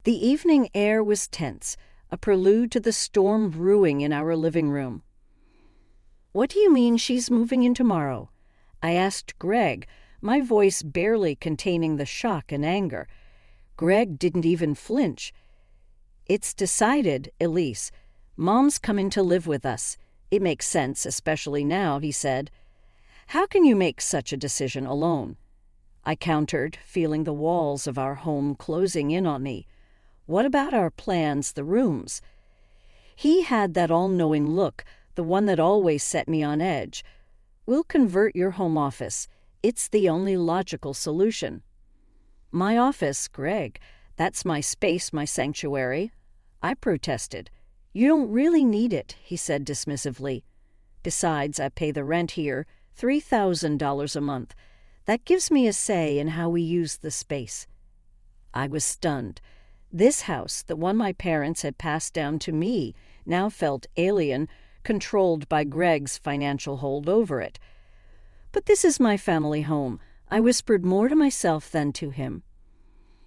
The evening air was tense, a prelude to the storm brewing in our living room. "What do you mean she's moving in tomorrow?" I asked Greg, my voice barely containing the shock and anger. Greg didn't even flinch. "It's decided, Elise. Mom's coming to live with us. It makes sense, especially now," he said. "How can you make such a decision alone?" I countered, feeling the walls of our home closing in on me. "What about our plans, the rooms?" He had that all-knowing look, the one that always set me on edge. "We'll convert your home office. It's the only logical solution." "My office, Greg. That's my space, my sanctuary." I protested. "You don't really need it," he said dismissively. "Besides, I pay the rent here, $3,000 a month. That gives me a say in how we use the space." I was stunned. This house, the one my parents had passed down to me, now felt alien, controlled by Greg's financial hold over it. "But this is my family home," I whispered more to myself than to him.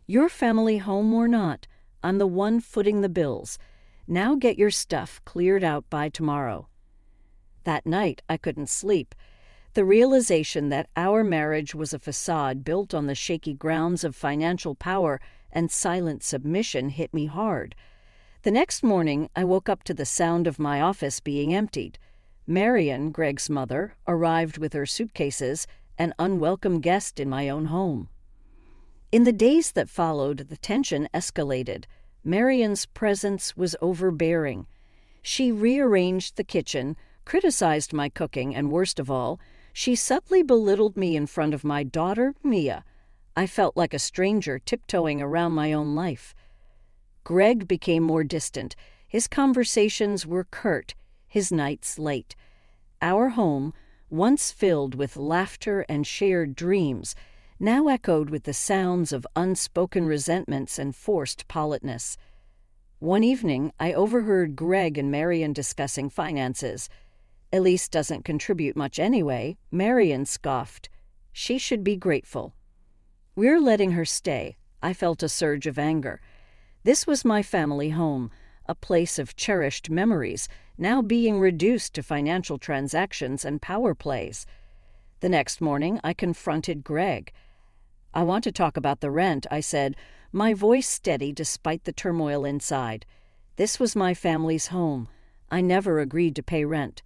"Your family home or not, I'm the one footing the bills. Now get your stuff cleared out by tomorrow." That night I couldn't sleep. The realization that our marriage was a facade built on the shaky grounds of financial power and silent submission hit me hard. The next morning I woke up to the sound of my office being emptied. Marion, Greg's mother, arrived with her suitcases, an unwelcome guest in my own home. In the days that followed, the tension escalated. Marion's presence was overbearing. She rearranged the kitchen, criticized my cooking, and worst of all, she subtly belittled me in front of my daughter, Mia. I felt like a stranger tiptoeing around my own life. Greg became more distant. His conversations were curt, his nights late. Our home, once filled with laughter and shared dreams, now echoed with the sounds of unspoken resentments and forced politeness. One evening, I overheard Greg and Marion discussing finances. "Elise doesn't contribute much anyway," Marion scoffed. "She should be grateful." "We're letting her stay." I felt a surge of anger. This was my family home, a place of cherished memories, now being reduced to financial transactions and power plays. The next morning, I confronted Greg. "I want to talk about the rent," I said, my voice steady despite the turmoil inside. This was my family's home. I never agreed to pay rent.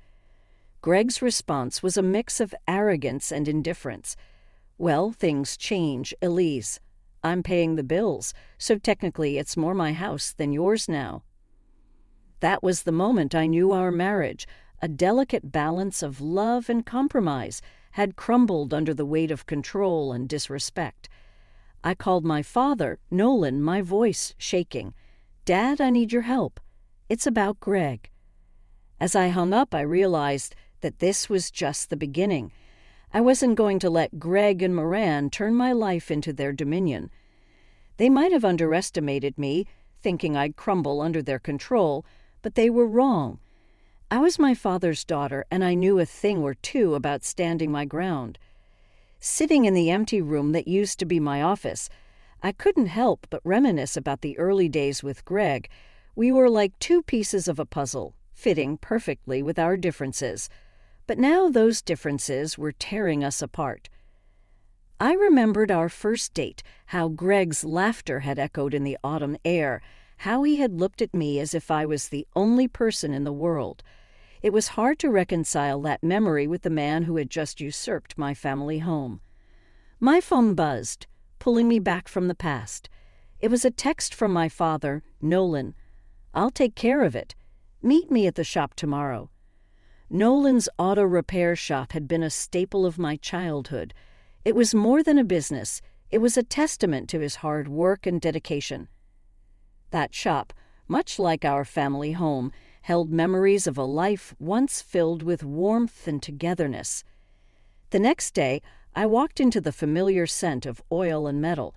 Greg's response was a mix of arrogance and indifference. "Well, things change, Elise. I'm paying the bills, so technically it's more my house than yours now." That was the moment I knew our marriage, a delicate balance of love and compromise, had crumbled under the weight of control and disrespect. I called my father, Nolan, my voice shaking. "Dad, I need your help. It's about Greg." As I hung up, I realized that this was just the beginning. I wasn't going to let Greg and Moran turn my life into their dominion. They might have underestimated me, thinking I'd crumble under their control, but they were wrong. I was my father's daughter, and I knew a thing or two about standing my ground. Sitting in the empty room that used to be my office, I couldn't help but reminisce about the early days with Greg. We were like two pieces of a puzzle, fitting perfectly with our differences. But now those differences were tearing us apart. I remembered our first date, how Greg's laughter had echoed in the autumn air, how he had looked at me as if I was the only person in the world. It was hard to reconcile that memory with the man who had just usurped my family home. My phone buzzed, pulling me back from the past. It was a text from my father, Nolan. "I'll take care of it. Meet me at the shop tomorrow." Nolan's auto repair shop had been a staple of my childhood. It was more than a business. It was a testament to his hard work and dedication. That shop, much like our family home, held memories of a life once filled with warmth and togetherness. The next day, I walked into the familiar scent of oil and metal.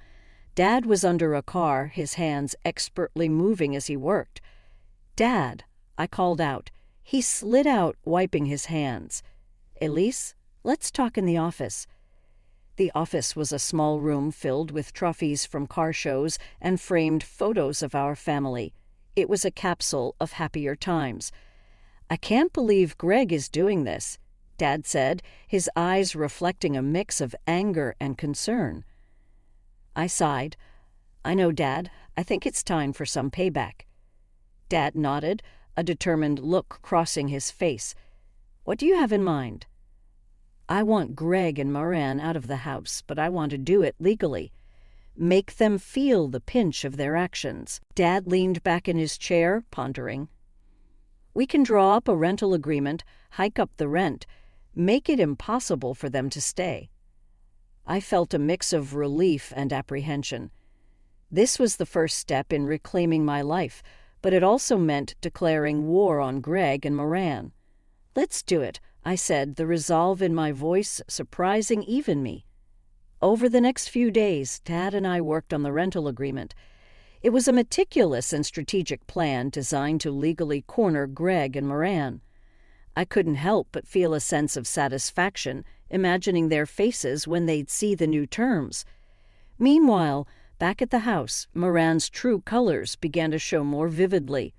Dad was under a car, his hands expertly moving as he worked. "Dad," I called out. He slid out, wiping his hands. "Elise, let's talk in the office." The office was a small room filled with trophies from car shows and framed photos of our family. It was a capsule of happier times. "I can't believe Greg is doing this," Dad said, his eyes reflecting a mix of anger and concern. I sighed. "I know, Dad. I think it's time for some payback." Dad nodded, a determined look crossing his face. "What do you have in mind?" "I want Greg and Moran out of the house, but I want to do it legally. Make them feel the pinch of their actions." Dad leaned back in his chair, pondering. "We can draw up a rental agreement, hike up the rent, make it impossible for them to stay." I felt a mix of relief and apprehension. This was the first step in reclaiming my life, but it also meant declaring war on Greg and Moran. "Let's do it," I said, the resolve in my voice surprising even me. Over the next few days, Dad and I worked on the rental agreement. It was a meticulous and strategic plan designed to legally corner Greg and Moran. I couldn't help but feel a sense of satisfaction imagining their faces when they'd see the new terms. Meanwhile, back at the house, Moran's true colors began to show more vividly.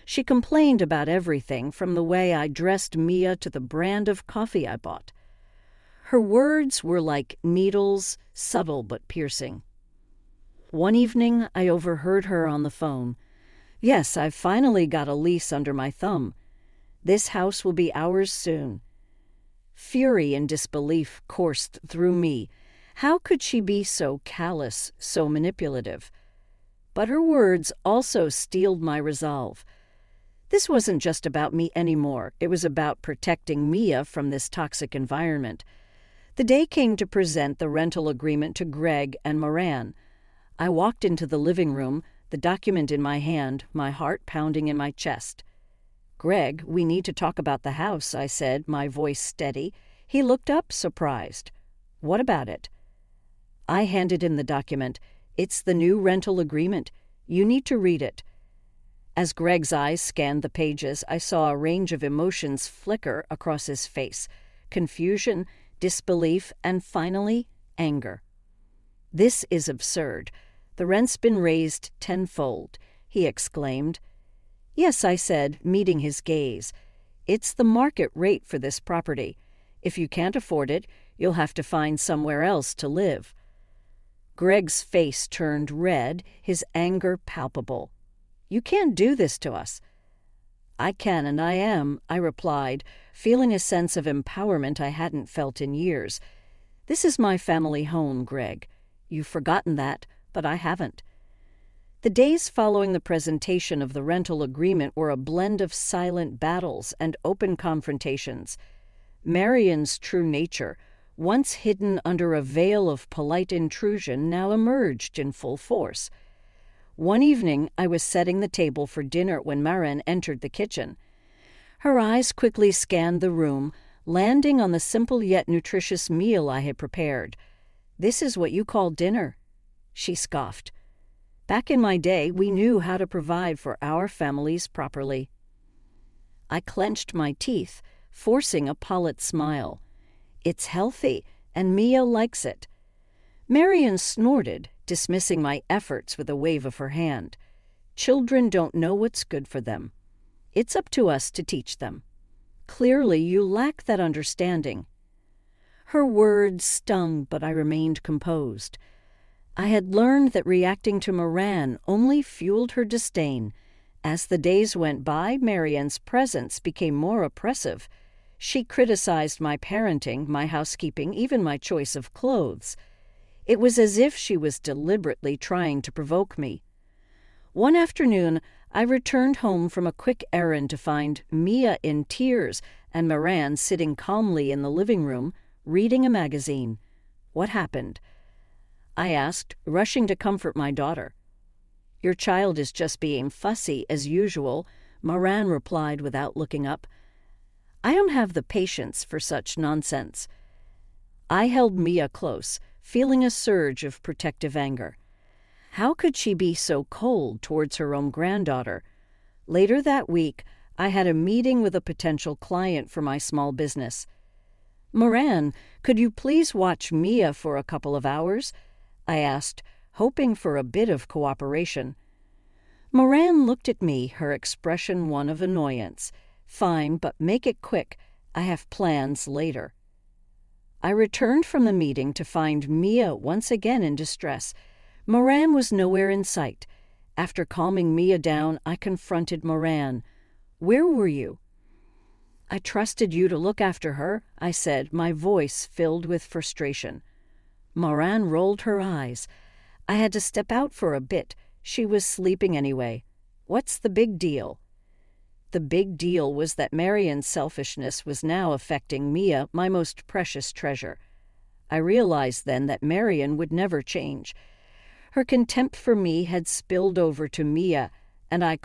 She complained about everything from the way I dressed Mia to the brand of coffee I bought. Her words were like needles, subtle but piercing. One evening, I overheard her on the phone. "Yes, I've finally got a lease under my thumb. This house will be ours soon." Fury and disbelief coursed through me. How could she be so callous, so manipulative? But her words also steeled my resolve. This wasn't just about me anymore. It was about protecting Mia from this toxic environment. The day came to present the rental agreement to Greg and Moran. I walked into the living room, the document in my hand, my heart pounding in my chest. "Greg, we need to talk about the house," I said, my voice steady. He looked up, surprised. "What about it?" I handed him the document. "It's the new rental agreement. You need to read it." As Greg's eyes scanned the pages, I saw a range of emotions flicker across his face: confusion, disbelief, and finally, anger. "This is absurd. The rent's been raised tenfold," he exclaimed. "Yes," I said, meeting his gaze. "It's the market rate for this property. If you can't afford it, you'll have to find somewhere else to live." Greg's face turned red, his anger palpable. "You can't do this to us." "I can and I am," I replied, feeling a sense of empowerment I hadn't felt in years. "This is my family home, Greg. You've forgotten that, but I haven't." The days following the presentation of the rental agreement were a blend of silent battles and open confrontations. Marion's true nature, once hidden under a veil of polite intrusion, now emerged in full force. One evening, I was setting the table for dinner when Marion entered the kitchen. Her eyes quickly scanned the room, landing on the simple yet nutritious meal I had prepared. "This is what you call dinner?" She scoffed. "Back in my day, we knew how to provide for our families properly." I clenched my teeth, forcing a Pollitt smile. "It's healthy, and Mia likes it." Marion snorted, dismissing my efforts with a wave of her hand. "Children don't know what's good for them. It's up to us to teach them. Clearly, you lack that understanding." Her words stung, but I remained composed. I had learned that reacting to Moran only fueled her disdain. As the days went by, Marion's presence became more oppressive. She criticized my parenting, my housekeeping, even my choice of clothes. It was as if she was deliberately trying to provoke me. One afternoon, I returned home from a quick errand to find Mia in tears and Moran sitting calmly in the living room, reading a magazine. "What happened?" I asked, rushing to comfort my daughter. "Your child is just being fussy, as usual," Moran replied without looking up. "I don't have the patience for such nonsense." I held Mia close, feeling a surge of protective anger. How could she be so cold towards her own granddaughter? Later that week, I had a meeting with a potential client for my small business. "Moran, could you please watch Mia for a couple of hours?" I asked, hoping for a bit of cooperation. Moran looked at me, her expression one of annoyance. "Fine, but make it quick. I have plans later." I returned from the meeting to find Mia once again in distress. Moran was nowhere in sight. After calming Mia down, I confronted Moran. "Where were you?" "I trusted you to look after her," I said, my voice filled with frustration. Moran rolled her eyes. "I had to step out for a bit. She was sleeping anyway. What's the big deal?" The big deal was that Marian's selfishness was now affecting Mia, my most precious treasure. I realized then that Marian would never change. Her contempt for me had spilled over to Mia, and I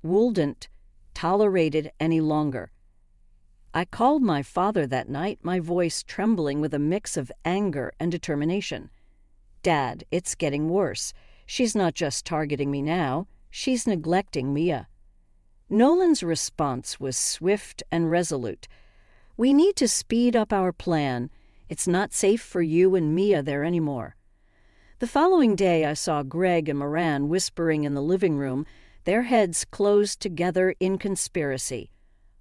wouldn't tolerate it any longer. I called my father that night, my voice trembling with a mix of anger and determination. "Dad, it's getting worse. She's not just targeting me now, she's neglecting Mia." Nolan's response was swift and resolute. "We need to speed up our plan. It's not safe for you and Mia there anymore." The following day I saw Greg and Moran whispering in the living room, their heads closed together in conspiracy.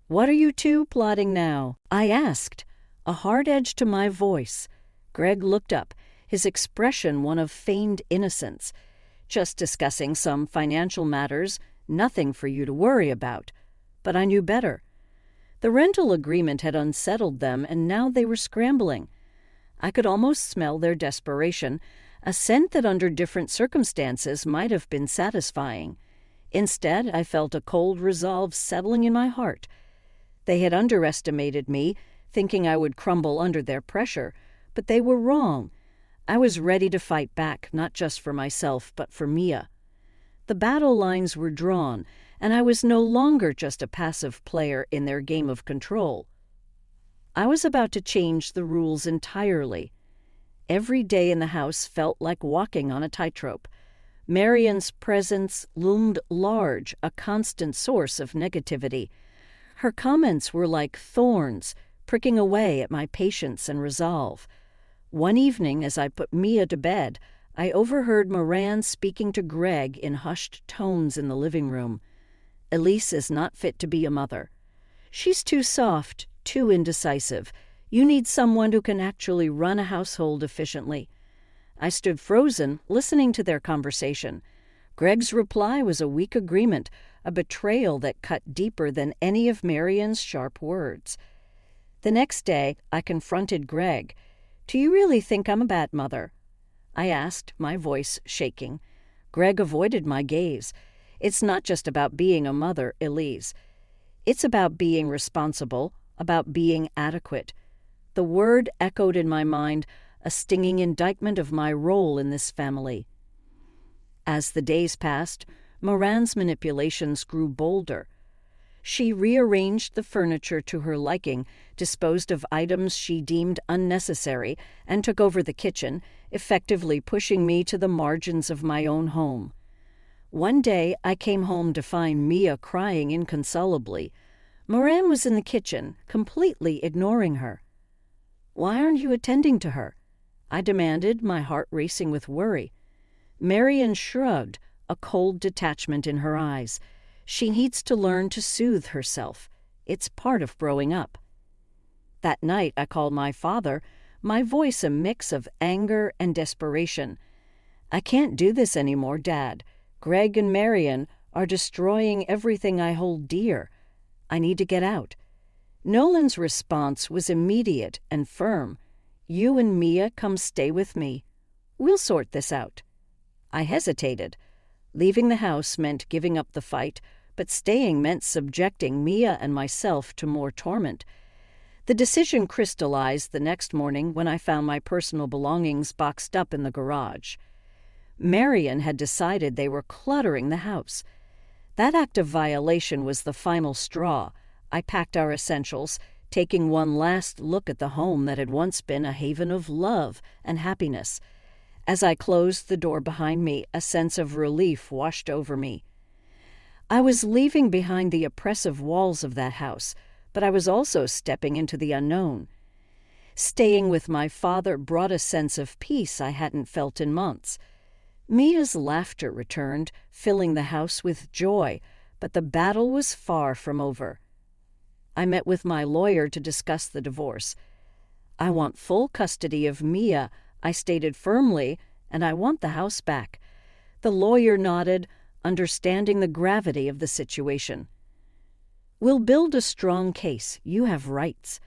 "What are you two plotting now?" I asked, a hard edge to my voice. Greg looked up, his expression one of feigned innocence. "Just discussing some financial matters, nothing for you to worry about." But I knew better. The rental agreement had unsettled them, and now they were scrambling. I could almost smell their desperation, a scent that under different circumstances might have been satisfying. Instead, I felt a cold resolve settling in my heart. They had underestimated me, thinking I would crumble under their pressure, but they were wrong. I was ready to fight back, not just for myself, but for Mia. The battle lines were drawn, and I was no longer just a passive player in their game of control. I was about to change the rules entirely. Every day in the house felt like walking on a tightrope. Marian's presence loomed large, a constant source of negativity. Her comments were like thorns, pricking away at my patience and resolve. One evening, as I put Mia to bed, I overheard Moran speaking to Greg in hushed tones in the living room. "Elise is not fit to be a mother. She's too soft, too indecisive. You need someone who can actually run a household efficiently." I stood frozen, listening to their conversation. Greg's reply was a weak agreement, a betrayal that cut deeper than any of Marian's sharp words. The next day, I confronted Greg. "Do you really think I'm a bad mother?" I asked, my voice shaking. Greg avoided my gaze. "It's not just about being a mother, Elise. It's about being responsible, about being adequate." The word echoed in my mind, a stinging indictment of my role in this family. As the days passed, Moran's manipulations grew bolder. She rearranged the furniture to her liking, disposed of items she deemed unnecessary, and took over the kitchen, effectively pushing me to the margins of my own home. One day I came home to find Mia crying inconsolably. Moran was in the kitchen, completely ignoring her. "Why aren't you attending to her?" I demanded, my heart racing with worry. Marian shrugged, a cold detachment in her eyes. "She needs to learn to soothe herself. It's part of growing up." That night I called my father, my voice a mix of anger and desperation. "I can't do this anymore, Dad. Greg and Marian are destroying everything I hold dear. I need to get out." Nolan's response was immediate and firm. "You and Mia come stay with me. We'll sort this out." I hesitated. Leaving the house meant giving up the fight, but staying meant subjecting Mia and myself to more torment. The decision crystallized the next morning when I found my personal belongings boxed up in the garage. Marian had decided they were cluttering the house. That act of violation was the final straw. I packed our essentials, taking one last look at the home that had once been a haven of love and happiness. As I closed the door behind me, a sense of relief washed over me. I was leaving behind the oppressive walls of that house, but I was also stepping into the unknown. Staying with my father brought a sense of peace I hadn't felt in months. Mia's laughter returned, filling the house with joy, but the battle was far from over. I met with my lawyer to discuss the divorce. I want full custody of Mia, I stated firmly, and I want the house back. The lawyer nodded, understanding the gravity of the situation. We'll build a strong case. You have rights.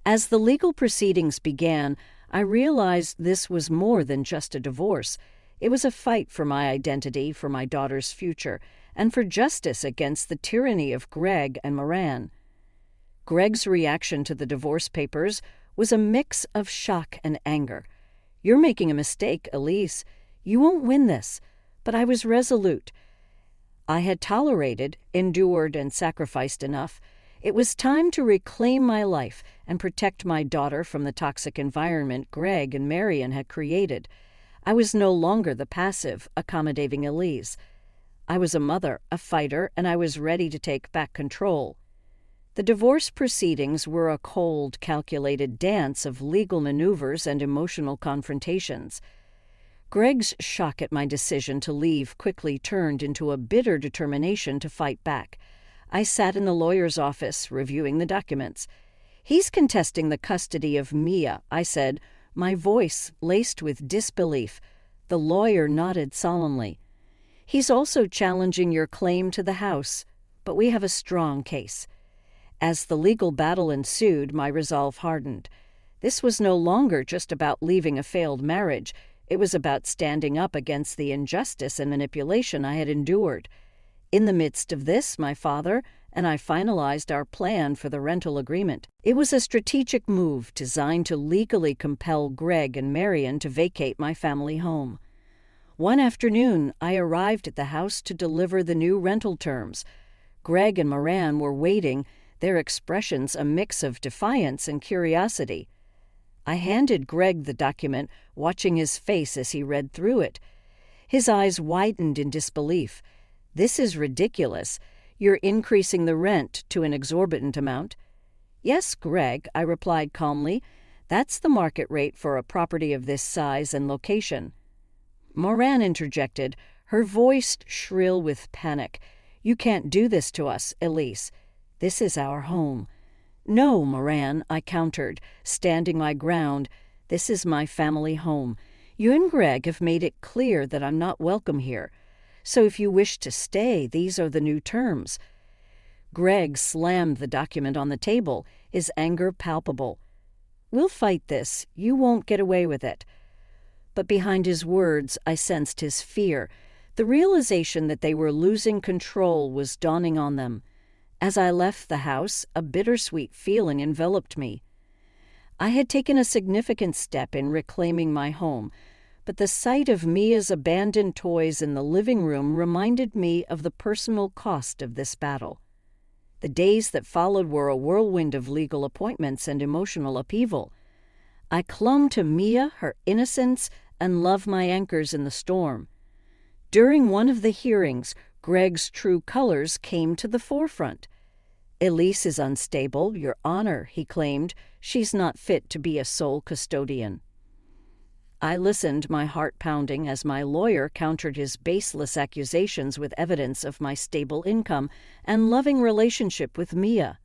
As the legal proceedings began, I realized this was more than just a divorce. It was a fight for my identity, for my daughter's future, and for justice against the tyranny of Greg and Moran. Greg's reaction to the divorce papers was a mix of shock and anger. You're making a mistake, Elise. You won't win this. But I was resolute. I had tolerated, endured, and sacrificed enough. It was time to reclaim my life and protect my daughter from the toxic environment Greg and Marion had created. I was no longer the passive, accommodating Elise. I was a mother, a fighter, and I was ready to take back control. The divorce proceedings were a cold, calculated dance of legal maneuvers and emotional confrontations. Greg's shock at my decision to leave quickly turned into a bitter determination to fight back. I sat in the lawyer's office, reviewing the documents. He's contesting the custody of Mia, I said, my voice laced with disbelief. The lawyer nodded solemnly. He's also challenging your claim to the house, but we have a strong case. As the legal battle ensued, my resolve hardened. This was no longer just about leaving a failed marriage. It was about standing up against the injustice and manipulation I had endured. In the midst of this, my father and I finalized our plan for the rental agreement. It was a strategic move designed to legally compel Greg and Marion to vacate my family home. One afternoon, I arrived at the house to deliver the new rental terms. Greg and Moran were waiting, their expressions a mix of defiance and curiosity. I handed Greg the document, watching his face as he read through it. His eyes widened in disbelief. This is ridiculous. You're increasing the rent to an exorbitant amount. Yes, Greg, I replied calmly. That's the market rate for a property of this size and location. Moran interjected, her voice shrill with panic. You can't do this to us, Elise. This is our home. No, Moran, I countered, standing my ground. This is my family home. You and Greg have made it clear that I'm not welcome here. So if you wish to stay, these are the new terms. Greg slammed the document on the table, his anger palpable. We'll fight this. You won't get away with it. But behind his words, I sensed his fear. The realization that they were losing control was dawning on them. As I left the house, a bittersweet feeling enveloped me. I had taken a significant step in reclaiming my home, but the sight of Mia's abandoned toys in the living room reminded me of the personal cost of this battle. The days that followed were a whirlwind of legal appointments and emotional upheaval. I clung to Mia, her innocence, and love my anchors in the storm. During one of the hearings, Greg's true colors came to the forefront. Elise is unstable, Your Honor, he claimed. She's not fit to be a sole custodian. I listened, my heart pounding, as my lawyer countered his baseless accusations with evidence of my stable income and loving relationship with Mia.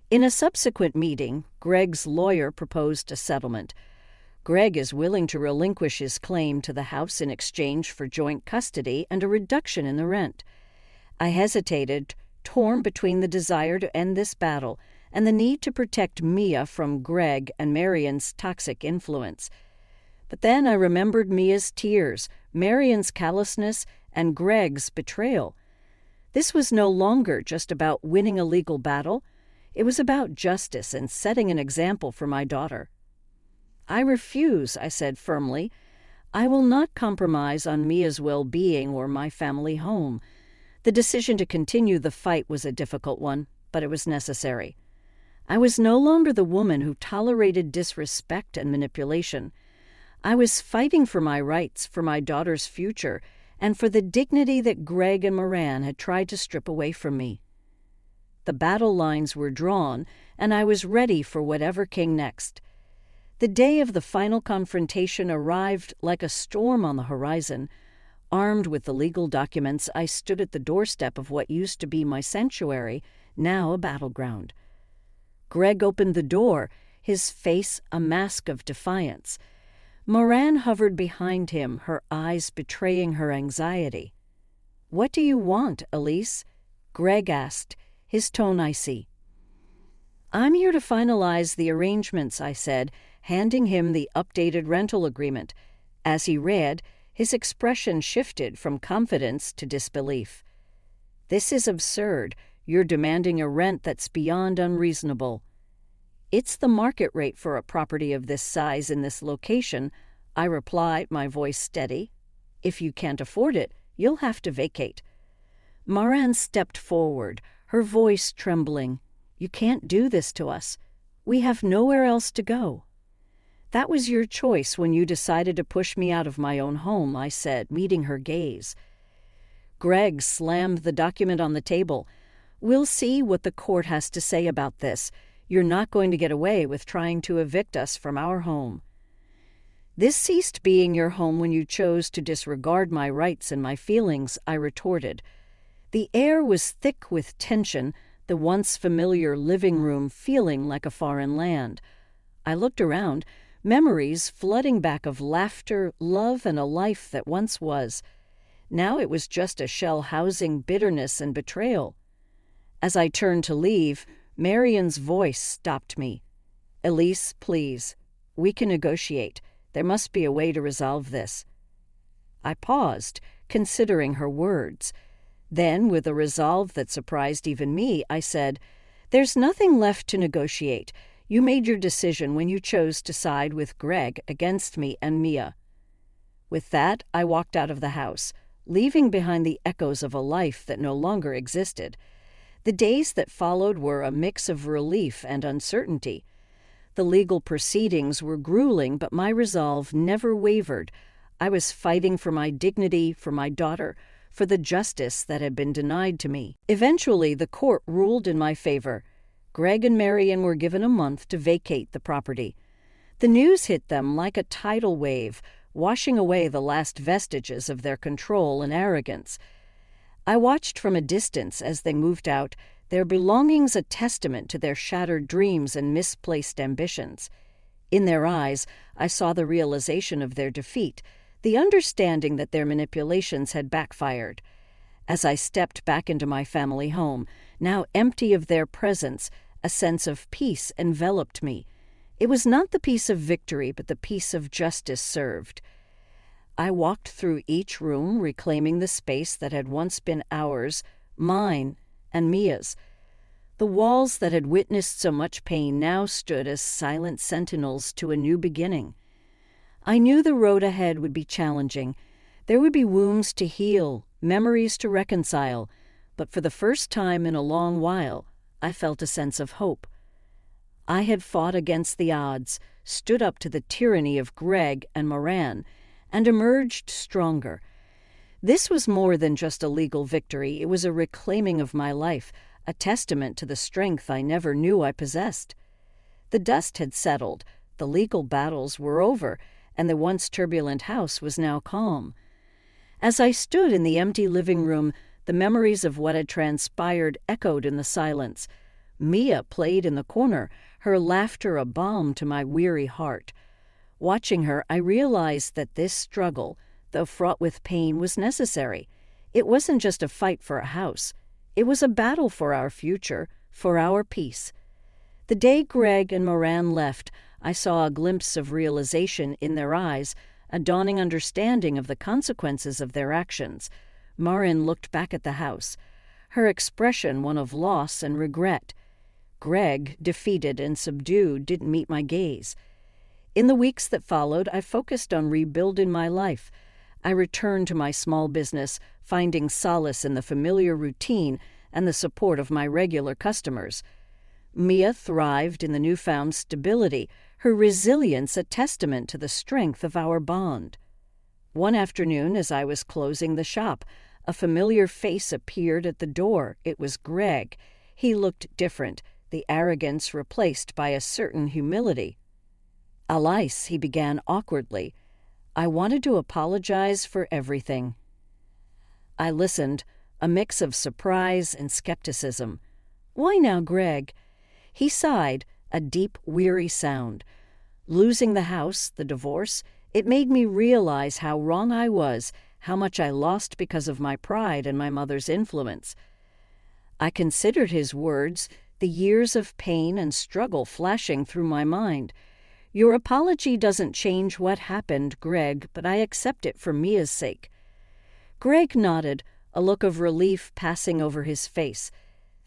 In a subsequent meeting, Greg's lawyer proposed a settlement. Greg is willing to relinquish his claim to the house in exchange for joint custody and a reduction in the rent. I hesitated, torn between the desire to end this battle and the need to protect Mia from Greg and Marion's toxic influence. But then I remembered Mia's tears, Marion's callousness, and Greg's betrayal. This was no longer just about winning a legal battle. It was about justice and setting an example for my daughter. I refuse, I said firmly. I will not compromise on Mia's well-being or my family home. The decision to continue the fight was a difficult one, but it was necessary. I was no longer the woman who tolerated disrespect and manipulation. I was fighting for my rights, for my daughter's future, and for the dignity that Greg and Moran had tried to strip away from me. The battle lines were drawn, and I was ready for whatever came next. The day of the final confrontation arrived like a storm on the horizon. Armed with the legal documents, I stood at the doorstep of what used to be my sanctuary, now a battleground. Greg opened the door, his face a mask of defiance. Moran hovered behind him, her eyes betraying her anxiety. "What do you want, Elise?" Greg asked, his tone icy. "I'm here to finalize the arrangements," I said, handing him the updated rental agreement. As he read, his expression shifted from confidence to disbelief. "This is absurd. You're demanding a rent that's beyond unreasonable." "It's the market rate for a property of this size in this location," I replied, my voice steady. "If you can't afford it, you'll have to vacate." Moran stepped forward, her voice trembling. "You can't do this to us. We have nowhere else to go." "That was your choice when you decided to push me out of my own home," I said, meeting her gaze. Greg slammed the document on the table. "We'll see what the court has to say about this. You're not going to get away with trying to evict us from our home." "This ceased being your home when you chose to disregard my rights and my feelings," I retorted. The air was thick with tension, the once familiar living room feeling like a foreign land. I looked around, memories flooding back of laughter, love, and a life that once was. Now it was just a shell housing bitterness and betrayal. As I turned to leave, Marion's voice stopped me. "Elise, please. We can negotiate. There must be a way to resolve this." I paused, considering her words. Then, with a resolve that surprised even me, I said, "There's nothing left to negotiate. You made your decision when you chose to side with Greg against me and Mia." With that, I walked out of the house, leaving behind the echoes of a life that no longer existed. The days that followed were a mix of relief and uncertainty. The legal proceedings were grueling, but my resolve never wavered. I was fighting for my dignity, for my daughter, for the justice that had been denied to me. Eventually, the court ruled in my favor. Greg and Marion were given a month to vacate the property. The news hit them like a tidal wave, washing away the last vestiges of their control and arrogance. I watched from a distance as they moved out, their belongings a testament to their shattered dreams and misplaced ambitions. In their eyes, I saw the realization of their defeat, the understanding that their manipulations had backfired. As I stepped back into my family home, now empty of their presence, a sense of peace enveloped me. It was not the peace of victory, but the peace of justice served. I walked through each room, reclaiming the space that had once been ours, mine, and Mia's. The walls that had witnessed so much pain now stood as silent sentinels to a new beginning. I knew the road ahead would be challenging. There would be wounds to heal, memories to reconcile, but for the first time in a long while, I felt a sense of hope. I had fought against the odds, stood up to the tyranny of Greg and Moran, and emerged stronger. This was more than just a legal victory. It was a reclaiming of my life, a testament to the strength I never knew I possessed. The dust had settled, the legal battles were over, and the once turbulent house was now calm. As I stood in the empty living room, the memories of what had transpired echoed in the silence. Mia played in the corner, her laughter a balm to my weary heart. Watching her, I realized that this struggle, though fraught with pain, was necessary. It wasn't just a fight for a house. It was a battle for our future, for our peace. The day Greg and Moran left, I saw a glimpse of realization in their eyes, a dawning understanding of the consequences of their actions. Moran looked back at the house, her expression one of loss and regret. Greg, defeated and subdued, didn't meet my gaze. In the weeks that followed, I focused on rebuilding my life. I returned to my small business, finding solace in the familiar routine and the support of my regular customers. Mia thrived in the newfound stability, her resilience a testament to the strength of our bond. One afternoon, as I was closing the shop, a familiar face appeared at the door. It was Greg. He looked different, the arrogance replaced by a certain humility. Alice, he began awkwardly, I wanted to apologize for everything. I listened, a mix of surprise and skepticism. Why now, Greg? He sighed, a deep, weary sound. Losing the house, the divorce, it made me realize how wrong I was, how much I lost because of my pride and my mother's influence. I considered his words, the years of pain and struggle flashing through my mind. Your apology doesn't change what happened, Greg, but I accept it for Mia's sake. Greg nodded, a look of relief passing over his face.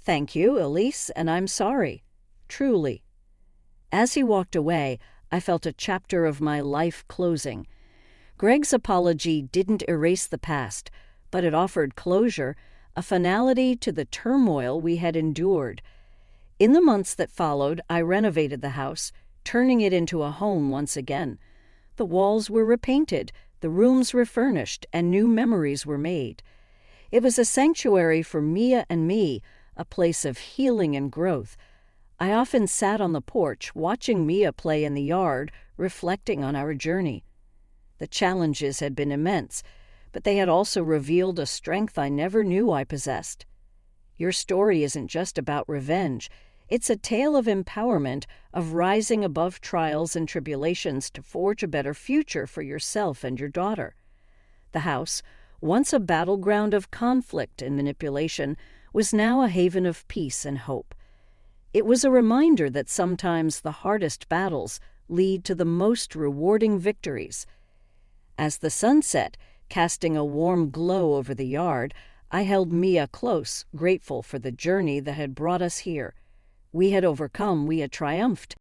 Thank you, Elise, and I'm sorry. Truly. As he walked away, I felt a chapter of my life closing. Greg's apology didn't erase the past, but it offered closure, a finality to the turmoil we had endured. In the months that followed, I renovated the house, turning it into a home once again. The walls were repainted, the rooms refurnished, and new memories were made. It was a sanctuary for Mia and me, a place of healing and growth. I often sat on the porch, watching Mia play in the yard, reflecting on our journey. The challenges had been immense, but they had also revealed a strength I never knew I possessed. Your story isn't just about revenge. It's a tale of empowerment, of rising above trials and tribulations to forge a better future for yourself and your daughter. The house, once a battleground of conflict and manipulation, was now a haven of peace and hope. It was a reminder that sometimes the hardest battles lead to the most rewarding victories. As the sun set, casting a warm glow over the yard, I held Mia close, grateful for the journey that had brought us here. We had overcome, we had triumphed,